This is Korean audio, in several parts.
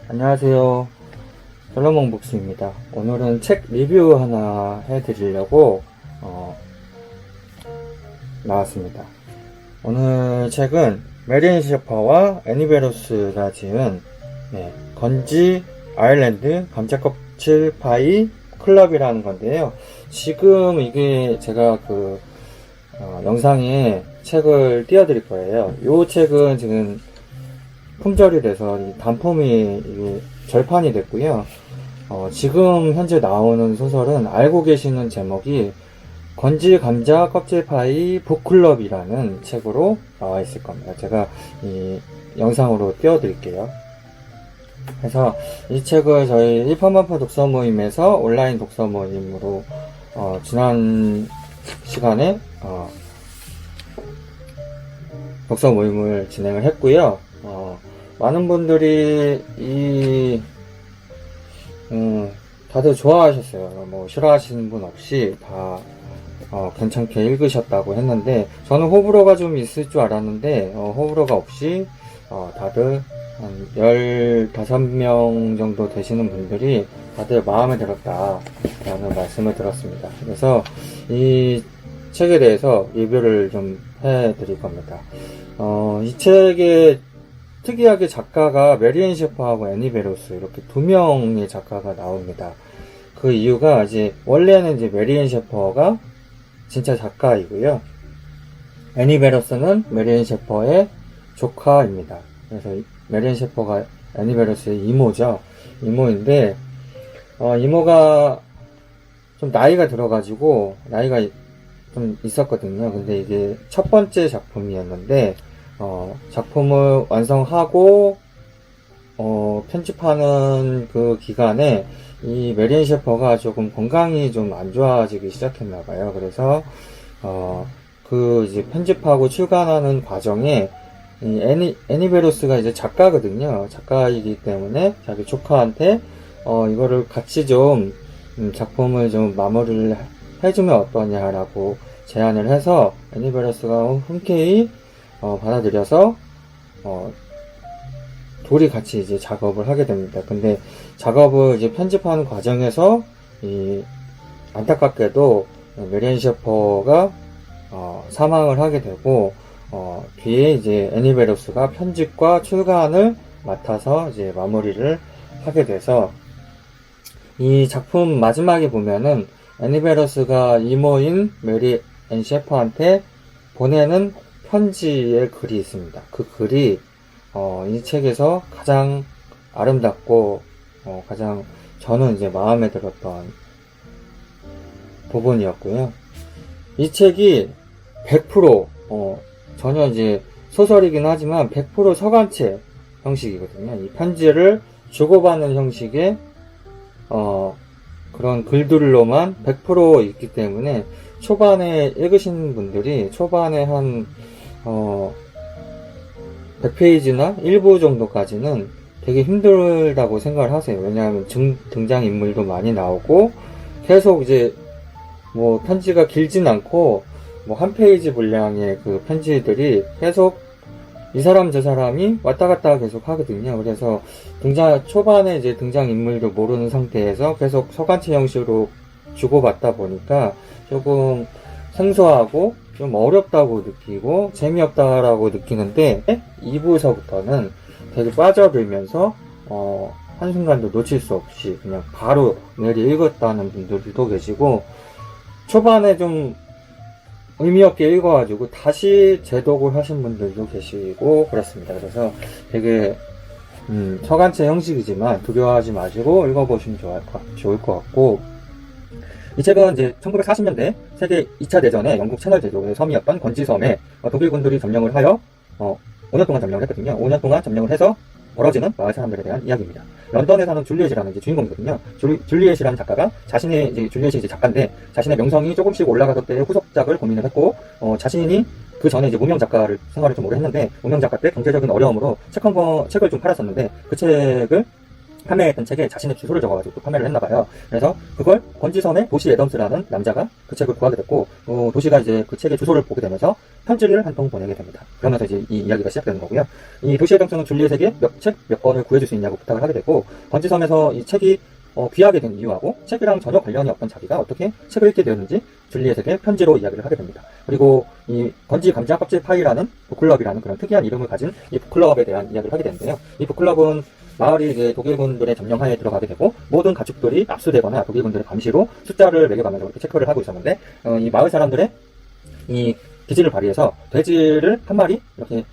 안녕하세요. 솔로몬 북스입니다. 오늘은 책 리뷰 하나 해드리려고 나왔습니다. 오늘 책은 메리앤 셰퍼와 애니 베로스가 지은 건지 아일랜드 감자껍질 파이 클럽이라는 건데요. 지금 이게 제가 영상에 책을 띄워드릴 거예요. 이 책은 지금 품절이 돼서 이 단품이 이게 절판이 됐고요. 지금 현재 나오는 소설은 알고 계시는 제목이 건지 감자 껍질 파이 북클럽이라는 책으로 나와 있을 겁니다. 제가 이 영상으로 띄워드릴게요. 그래서 이 책을 저희 일판만파 독서 모임에서 온라인 독서 모임으로 지난 시간에 독서 모임을 진행을 했고요. 많은 분들이 다들 좋아하셨어요. 뭐 싫어하시는 분 없이 다 괜찮게 읽으셨다고 했는데, 저는 호불호가 좀 있을 줄 알았는데 호불호가 없이 다들 한 15명 정도 되시는 분들이 다들 마음에 들었다 라는 말씀을 들었습니다. 그래서 이 책에 대해서 리뷰를 좀 해드릴 겁니다. 이 책의 특이하게 작가가 메리앤 셰퍼하고 애니 베로스 이렇게 두 명의 작가가 나옵니다. 그 이유가 이제 원래는 이제 메리앤 셰퍼가 진짜 작가이고요. 애니 베로스는 메리앤 셰퍼의 조카입니다. 그래서 메리앤 셰퍼가 애니 베로스의 이모죠. 이모인데 이모가 좀 나이가 들어가지고 나이가 좀 있었거든요. 근데 이게 첫 번째 작품이었는데 작품을 완성하고 편집하는 그 기간에 이 메리앤 셰퍼가 조금 건강이 좀 안 좋아지기 시작했나봐요. 그래서 이제 편집하고 출간하는 과정에 이 애니 베로스가 이제 작가거든요. 작가이기 때문에 자기 조카한테 이거를 같이 좀 작품을 좀 마무리를 해주면 어떠냐라고 제안을 해서 애니 베로스가 흔쾌히 받아들여서 둘이 같이 이제 작업을 하게 됩니다. 근데 작업을 이제 편집하는 과정에서 안타깝게도 메리앤 셰퍼가 사망을 하게 되고 뒤에 이제 애니 베로스가 편집과 출간을 맡아서 이제 마무리를 하게 돼서, 이 작품 마지막에 보면은 애니 베로스가 이모인 메리앤 셰퍼한테 보내는 편지의 글이 있습니다. 그 글이 이 책에서 가장 아름답고 가장 저는 이제 마음에 들었던 부분이었고요. 이 책이 100% 전혀 이제 소설이긴 하지만 100% 서간체 형식이거든요. 이 편지를 주고받는 형식의 그런 글들로만 100% 있기 때문에 초반에 읽으신 분들이 초반에 한 100페이지나 1부 정도까지는 되게 힘들다고 생각을 하세요. 왜냐하면 등장인물도 많이 나오고 계속 이제 뭐 편지가 길진 않고 뭐 한 페이지 분량의 그 편지들이 계속 이 사람 저 사람이 왔다 갔다 계속 하거든요. 그래서 초반에 이제 등장인물도 모르는 상태에서 계속 서간체 형식으로 주고받다 보니까 조금 생소하고 좀 어렵다고 느끼고 재미없다라고 느끼는데, 2부서부터는 되게 빠져들면서 한순간도 놓칠 수 없이 그냥 바로 내리 읽었다는 분들도 계시고, 초반에 좀 의미없게 읽어가지고 다시 재독을 하신 분들도 계시고 그렇습니다. 그래서 되게 서간체 형식이지만 두려워하지 마시고 읽어보시면 좋을 것 같고, 이 책은 이제 1940년대 세계 2차 대전에 영국 채널 제조의 섬이었던 건지섬에 독일군들이 점령을 하여 5년 동안 점령을 했거든요. 5년 동안 점령을 해서 벌어지는 마을 사람들에 대한 이야기입니다. 런던에 사는 줄리엣이라는 이제 주인공이거든요. 줄리엣이라는 작가가 줄리엣이 이제 작가인데 자신의 명성이 조금씩 올라가던 때의 후속작을 고민을 했고, 자신이 그 전에 이제 무명 작가를 생활을 좀 오래 했는데, 무명 작가 때 경제적인 어려움으로 책을 좀 팔았었는데 그 책을 판매했던 책에 자신의 주소를 적어가지고 또 판매를 했나봐요. 그래서 그걸 건지섬의 도시 애덤스라는 남자가 그 책을 구하게 됐고, 도시가 이제 그 책의 주소를 보게 되면서 편지를 한 통 보내게 됩니다. 그러면서 이제 이 이야기가 시작되는 거고요. 이 도시 애덤스는 줄리엣에게 책 몇 권을 구해줄 수 있냐고 부탁을 하게 되고, 건지섬에서 이 책이 귀하게 된 이유하고 책이랑 전혀 관련이 없던 자기가 어떻게 책을 읽게 되었는지 줄리엣에게 편지로 이야기를 하게 됩니다. 그리고 이 건지 감자 껍질 파이라는 북클럽이라는 그런 특이한 이름을 가진 이 북클럽에 대한 이야기를 하게 되는데요. 이 북클럽은 마을이 이제 독일군들의 점령하에 들어가게 되고 모든 가축들이 압수되거나 독일군들의 감시로 숫자를 매겨가면서 이렇게 체크를 하고 있었는데, 이 마을 사람들의 이 기지를 발휘해서 돼지를 한 마리 이렇게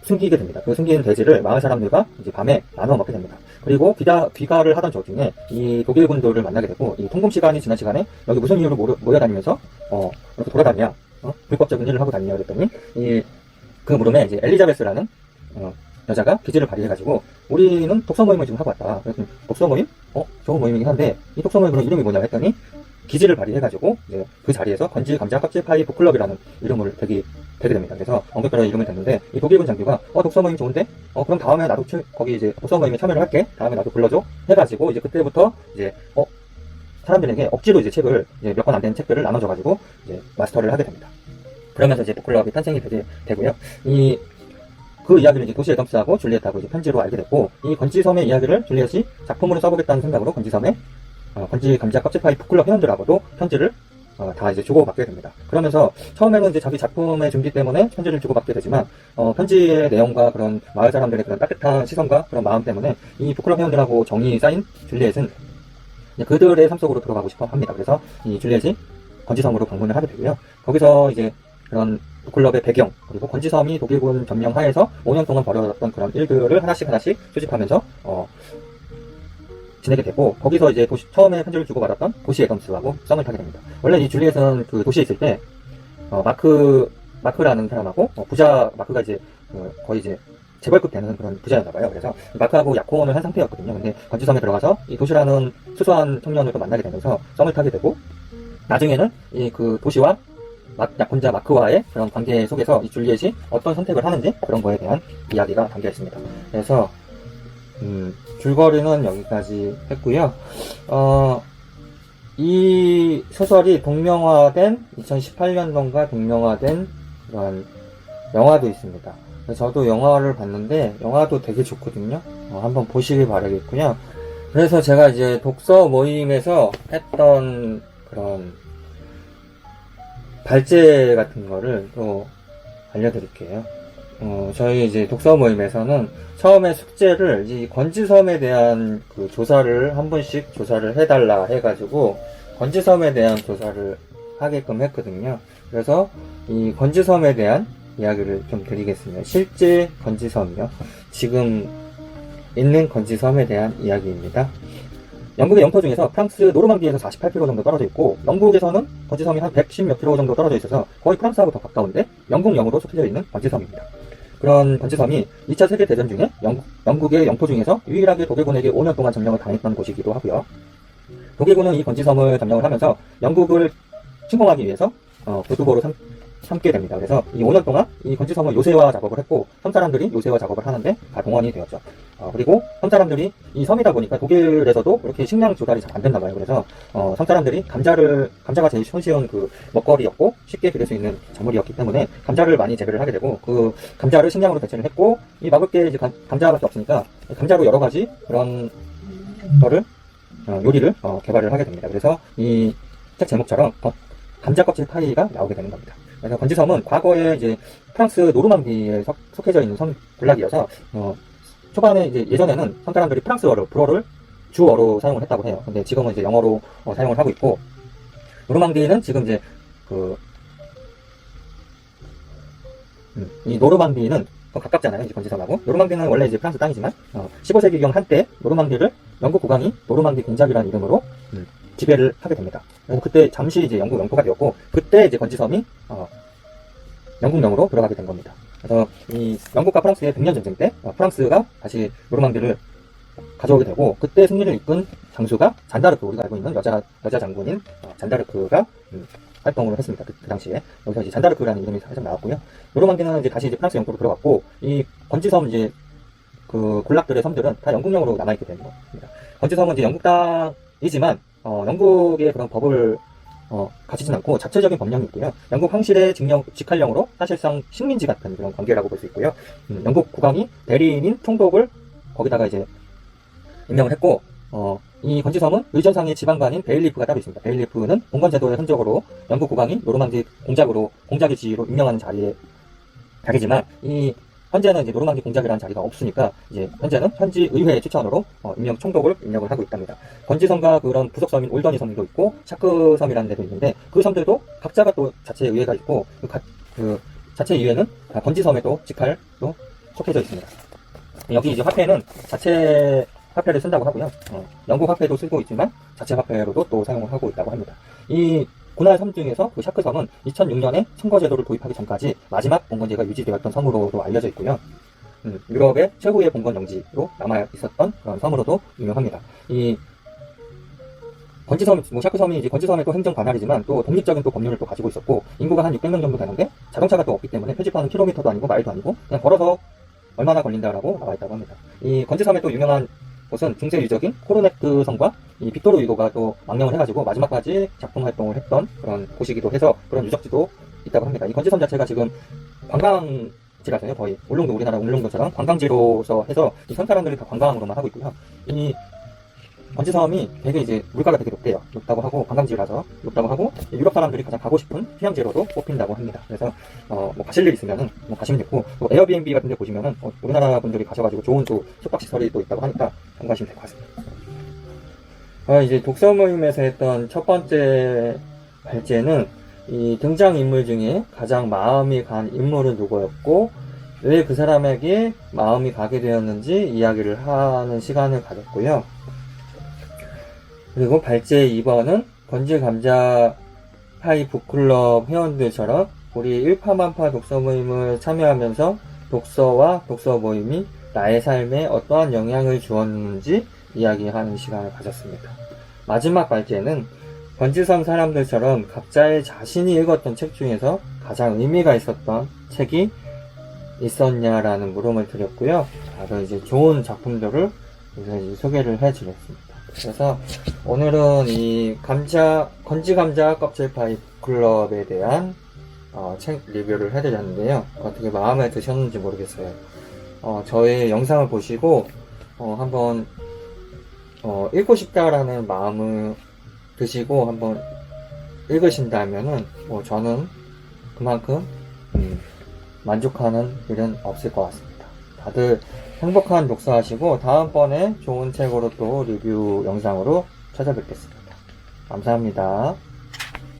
숨기게 됩니다. 그 숨긴 돼지를 마을 사람들과 이제 밤에 나눠 먹게 됩니다. 그리고 귀가를 하던 도중에 이 독일군들을 만나게 되고, 이 통금 시간이 지난 시간에 여기 무슨 이유로 모여다니면서 이렇게 돌아다니냐, 불법적인 일을 하고 다니냐 그랬더니, 그 물음에 이제 엘리자베스라는 여자가 기지를 발휘해가지고 우리는 독서 모임을 지금 하고 왔다. 그랬더니 독서 모임? 좋은 모임이긴 한데 이 독서 모임 그럼 이름이 뭐냐 했더니, 기지를 발휘해가지고 이제 그 자리에서 건지 감자 껍질 파이 북클럽이라는 이름을 되게 됩니다. 그래서 언급별로 이름을 댔는데, 이 독일군 장교가 독서 모임 좋은데 그럼 다음에 나도 거기 이제 독서 모임에 참여를 할게. 다음에 나도 불러줘 해가지고 이제 그때부터 이제 사람들에게 억지로 이제 책을 이제 몇 권 안 되는 책들을 나눠줘가지고 이제 마스터를 하게 됩니다. 그러면서 이제 북클럽이 탄생이 되고요. 그 이야기를 이제 도시 애덤스하고 줄리엣하고 이제 편지로 알게 됐고, 이 건지섬의 이야기를 줄리엣이 작품으로 써보겠다는 생각으로 건지섬에 건지 감자 껍질 파이 북클럽 회원들하고도 편지를 다 이제 주고받게 됩니다. 그러면서 처음에는 이제 자기 작품의 준비 때문에 편지를 주고받게 되지만, 편지의 내용과 그런 마을 사람들의 그런 따뜻한 시선과 그런 마음 때문에 이 북클럽 회원들하고 정이 쌓인 줄리엣은 그들의 삶 속으로 들어가고 싶어 합니다. 그래서 이 줄리엣이 건지섬으로 방문을 하게 되고요. 거기서 이제 그런 북클럽의 배경, 그리고 건지섬이 독일군 점령 하에서 5년 동안 벌여졌던 그런 일들을 하나씩 수집하면서 지내게 되고, 거기서 이제 처음에 편지를 주고받았던 도시 애덤스하고 썸을 타게 됩니다. 원래 이 줄리엣은 그 도시에 있을 때 마크라는 사람하고 마크가 이제 거의 이제 재벌급 되는 그런 부자였나봐요. 그래서 마크하고 약혼을 한 상태였거든요. 근데 건지섬에 들어가서 이 도시라는 수수한 청년을 또 만나게 되면서 썸을 타게 되고, 나중에는 그 도시와 약혼자 마크와의 그런 관계 속에서 이 줄리엣이 어떤 선택을 하는지 그런 거에 대한 이야기가 담겨 있습니다. 그래서 줄거리는 여기까지 했고요. 이 소설이 2018년도인가 동명화된 그런 영화도 있습니다. 저도 영화를 봤는데 영화도 되게 좋거든요. 한번 보시길 바라겠고요. 그래서 제가 이제 독서 모임에서 했던 그런 발제 같은 거를 또 알려드릴게요. 저희 이제 독서 모임에서는 처음에 숙제를 이 건지섬에 대한 그 조사를 한 번씩 조사를 해달라 해가지고 건지섬에 대한 조사를 하게끔 했거든요. 그래서 이 건지섬에 대한 이야기를 좀 드리겠습니다. 실제 건지섬이요. 지금 있는 건지섬에 대한 이야기입니다. 영국의 영토 중에서 프랑스 노르망디에서 48km 정도 떨어져 있고, 영국에서는 건지섬이 한 110몇 km 정도 떨어져 있어서 거의 프랑스하고 더 가까운데 영국령으로 속해져 있는 건지섬입니다. 그런 건지섬이 2차 세계대전 중에 영국의 영토 중에서 유일하게 독일군에게 5년 동안 점령을 당했던 곳이기도 하고요. 독일군은 이 건지섬을 점령을 하면서 영국을 침공하기 위해서 교두보로 삼게 됩니다. 그래서 이 5년 동안 이 건지섬을 요새화 작업을 했고, 섬 사람들이 요새화 작업을 하는데 다 동원이 되었죠. 그리고 섬 사람들이 이 섬이다 보니까 독일에서도 이렇게 식량 조달이 잘 안 됐나 봐요. 그래서 섬 사람들이 감자가 제일 손쉬운 그 먹거리였고 쉽게 기를 수 있는 작물이었기 때문에 감자를 많이 재배를 하게 되고, 그 감자를 식량으로 대체를 했고, 이 먹을 게 이제 감자밖에 없으니까 감자로 여러 가지 그런 거를 요리를 개발을 하게 됩니다. 그래서 이 책 제목처럼 감자 껍질 파이가 나오게 되는 겁니다. 그래서 건지섬은 과거에 이제 프랑스 노르망디에 속해져 있는 섬 군락이어서 초반에 이제 예전에는 섬 사람들이 프랑스어를 불어를 주어로 사용을 했다고 해요. 근데 지금은 이제 영어로 사용을 하고 있고, 노르망디는 지금 이제 이 노르망디는 더 가깝잖아요. 이제 건지섬하고. 노르망디는 원래 이제 프랑스 땅이지만 15세기경 한때 노르망디를 영국 국왕이 노르망디 공작이라는 이름으로 지배를 하게 됩니다. 그래서 그때 잠시 이제 영국 영토가 되었고, 그때 이제 건지섬이 영국령으로 들어가게 된 겁니다. 그래서 이 영국과 프랑스의 100년 전쟁 때 프랑스가 다시 노르망디를 가져오게 되고, 그때 승리를 이끈 장수가 잔다르크, 우리가 알고 있는 여자 장군인 잔다르크가 활동을 했습니다. 그 당시에. 여기서 이제 잔다르크라는 이름이 살짝 나왔고요. 노르망디는 이제 다시 이제 프랑스 영토로 들어갔고, 이 건지섬 이제 그 군락들의 섬들은 다 영국령으로 남아있게 되는 겁니다. 건지섬은 이제 영국 땅이지만 영국의 그런 법을 갖추진 않고 자체적인 법령이 있고요. 영국 황실의 직할령으로 사실상 식민지 같은 그런 관계라고 볼 수 있고요. 영국 국왕이 대리인인 총독을 거기다가 이제 임명을 했고, 이 건지섬은 의전상의 지방관인 베일리프가 따로 있습니다. 베일리프는 봉건제도의 흔적으로 영국 국왕이 노르망디 공작의 지위로 임명하는 자리지만, 현재는 이제 노르망디 공작이라는 자리가 없으니까, 이제 현재는 현지 의회의 추천으로 총독을 임명을 하고 있답니다. 건지섬과 그런 부속섬인 올더니 섬도 있고, 샤크섬이라는 데도 있는데, 그 섬들도 각자가 또 자체 의회가 있고, 그 자체 의회는 건지섬에 또 직할로 속해져 있습니다. 여기 이제 화폐는 자체 화폐를 쓴다고 하고요. 영국 화폐도 쓰고 있지만 자체 화폐로도 또 사용을 하고 있다고 합니다. 이 군할 섬 중에서 그 샤크섬은 2006년에 선거제도를 도입하기 전까지 마지막 봉건제가 유지되었던 섬으로도 알려져 있고요. 유럽의 최후의 봉건 영지로 남아 있었던 그런 섬으로도 유명합니다. 이 건지섬, 샤크섬이 이제 건지섬의 또 행정 관할이지만 또 독립적인 또 법률을 또 가지고 있었고, 인구가 한 600명 정도 되는데 자동차가 또 없기 때문에 표집하는 킬로미터도 아니고 마일도 아니고 그냥 걸어서 얼마나 걸린다라고 나와 있다고 합니다. 이 건지섬의 또 유명한 곳은 중세 유적인 코르네트 성과 이 빅토르 위고가 또 망명을 해가지고 마지막까지 작품 활동을 했던 그런 곳이기도 해서 그런 유적지도 있다고 합니다. 이 건지섬 자체가 지금 관광지라서요. 거의 우리나라 울릉도처럼 관광지로서 해서 이 섬 사람들이 다 관광으로만 하고 있고요. 이 건지섬이 되게 이제 물가가 되게 높다고 하고 관광지라서 높다고 하고 유럽 사람들이 가장 가고 싶은 휴양지로도 꼽힌다고 합니다. 그래서 뭐 가실 일 있으면은 뭐 가시면 되고, 에어비앤비 같은 데 보시면은 우리나라 분들이 가셔가지고 좋은 또 숙박시설이 또 있다고 하니까 참고하시면 될 것 같습니다. 이제 독서 모임에서 했던 첫 번째 발제는 이 등장인물 중에 가장 마음이 간 인물은 누구였고 왜 그 사람에게 마음이 가게 되었는지 이야기를 하는 시간을 가졌고요. 그리고 발제 2번은 건지감자 파이 북클럽 회원들처럼 우리 일파만파 독서 모임을 참여하면서 독서와 독서 모임이 나의 삶에 어떠한 영향을 주었는지 이야기하는 시간을 가졌습니다. 마지막 발제는 건지섬 사람들처럼 각자의 자신이 읽었던 책 중에서 가장 의미가 있었던 책이 있었냐라는 물음을 드렸고요. 바로 이제 좋은 작품들을 이제 소개를 해드렸습니다. 그래서 오늘은 이 건지감자 껍질파이 클럽에 대한 책 리뷰를 해드렸는데요. 어떻게 마음에 드셨는지 모르겠어요. 저의 영상을 보시고 한번 읽고 싶다라는 마음을 드시고 한번 읽으신다면은 저는 그만큼 만족하는 일은 없을 것 같습니다. 다들 행복한 독서하시고 다음번에 좋은 책으로 또 리뷰 영상으로 찾아뵙겠습니다. 감사합니다.